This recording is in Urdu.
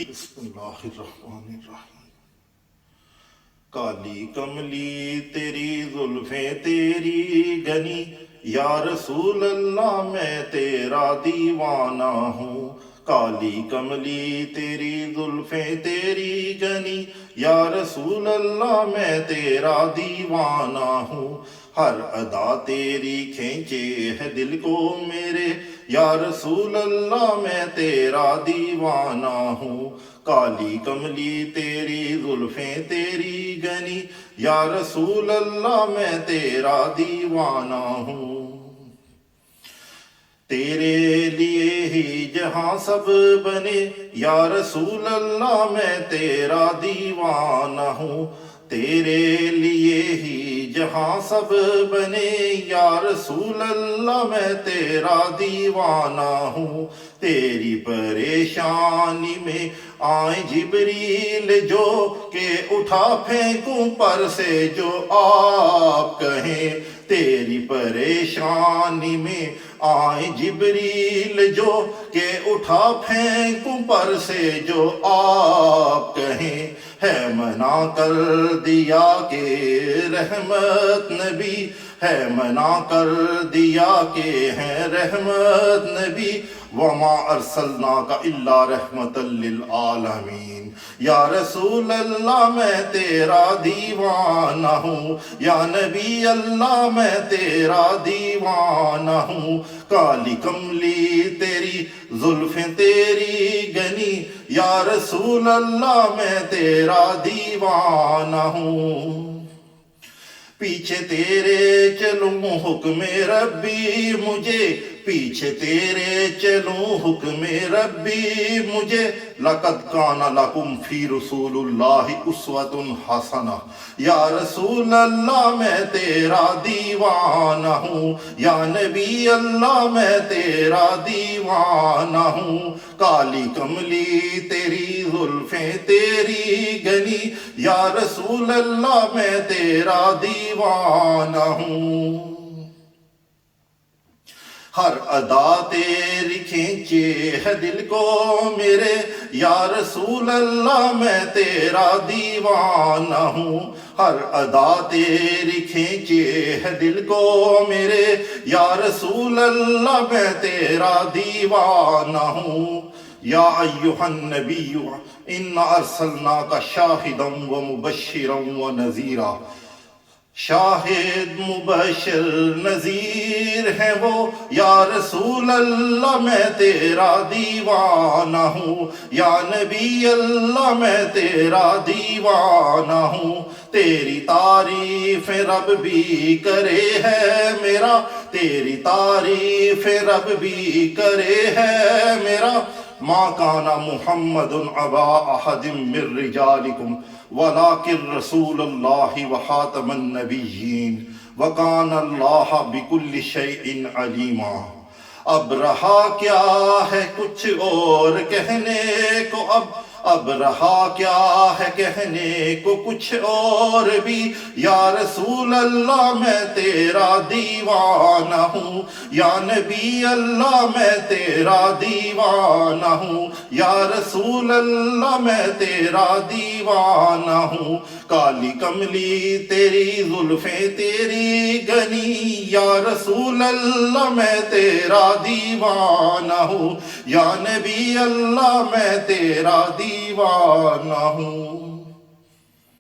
بسم اللہ الرحمن الرحیم۔ کالی کملی تیری زلفیں تیری گنی، یا رسول اللہ میں تیرا دیوانہ ہوں۔ کالی کملی تیری زلفیں تیری گنی، یا رسول اللہ میں تیرا دیوانہ ہوں۔ ہر ادا تیری کھینچے ہے دل کو میرے، یا رسول اللہ میں تیرا دیوانہ ہوں۔ کالی کملی تیری زلفیں تیری گنی، یا رسول اللہ میں تیرا دیوانہ ہوں۔ تیرے لیے ہی جہاں سب بنے، یا رسول اللہ میں تیرا دیوانہ ہوں۔ تیرے لیے ہی جہاں سب بنے، یا رسول اللہ میں تیرا دیوانہ ہوں۔ تیری پریشانی میں آئیں جبریل جو، کہ اٹھا پھینکوں پر سے جو آپ کہیں۔ تیری پریشانی میں آئیں جبریل جو، کہ اٹھا پھینکوں پر سے جو آپ کہیں۔ ہے منع کر دیا کہ رحمت نبی، ہے منع کر دیا کہ ہے رحمت نبی، وما ارسلناک الا رحمت للعالمین۔ یا رسول اللہ میں تیرا دیوانہ ہوں، یا نبی اللہ میں تیرا دیوانہ ہوں۔ کالی کملی تیری زلفیں تیری گنی، یا رسول اللہ میں تیرا دیوانہ ہوں۔ پیچھے تیرے چلوں حکم ربی مجھے، پیچھے تیرے چلوں حکم ربی مجھے۔ لَقَدْ كَانَ لَكُمْ فِي رَسُولِ اللَّهِ أُسْوَةٌ حَسَنَةٌ۔ یا رسول اللہ میں تیرا دیوانہ ہوں، یا نبی اللہ میں تیرا دیوانہ ہوں۔ کالی کملی تیری زلفیں تیری گنی، یا رسول اللہ میں تیرا دیوانہ ہوں۔ ہر ادا تیری کھینچے ہے دل کو میرے، یا رسول اللہ میں تیرا دیوانہ ہوں۔ ہر ادا تیری کھینچے ہے دل کو میرے، یا رسول اللہ میں تیرا دیوانہ ہوں۔ یا ایھا النبی انا ارسلناک شاہدا ومبشرا ونذیرا۔ شاہد مبشر نذیر ہے وہ، یا رسول اللہ میں تیرا دیوانہ ہوں۔ یا نبی اللہ میں تیرا دیوانہ ہوں۔ تیری تعریف رب بھی کرے ہے میرا، تیری تعریف رب بھی کرے ہے میرا۔ ما کان محمد ابا احد من رجالکم ولکن رسول اللہ وخاتم النبیین وکان اللہ بکل شیء علیما۔ اب رہا کیا ہے کچھ اور کہنے کو، اب رہا کیا ہے کہنے کو کچھ اور بھی، یا رسول اللہ میں تیرا دیوانہ ہوں۔ یا نبی اللہ میں تیرا دیوانہ ہوں، یا رسول اللہ میں تیرا دیوانہ ہوں۔ کالی کملی تیری زلفیں تیری گنی، یا رسول اللہ میں تیرا دیوانہ ہوں۔ یا نبی اللہ میں تیرا دیوانہ ہوں۔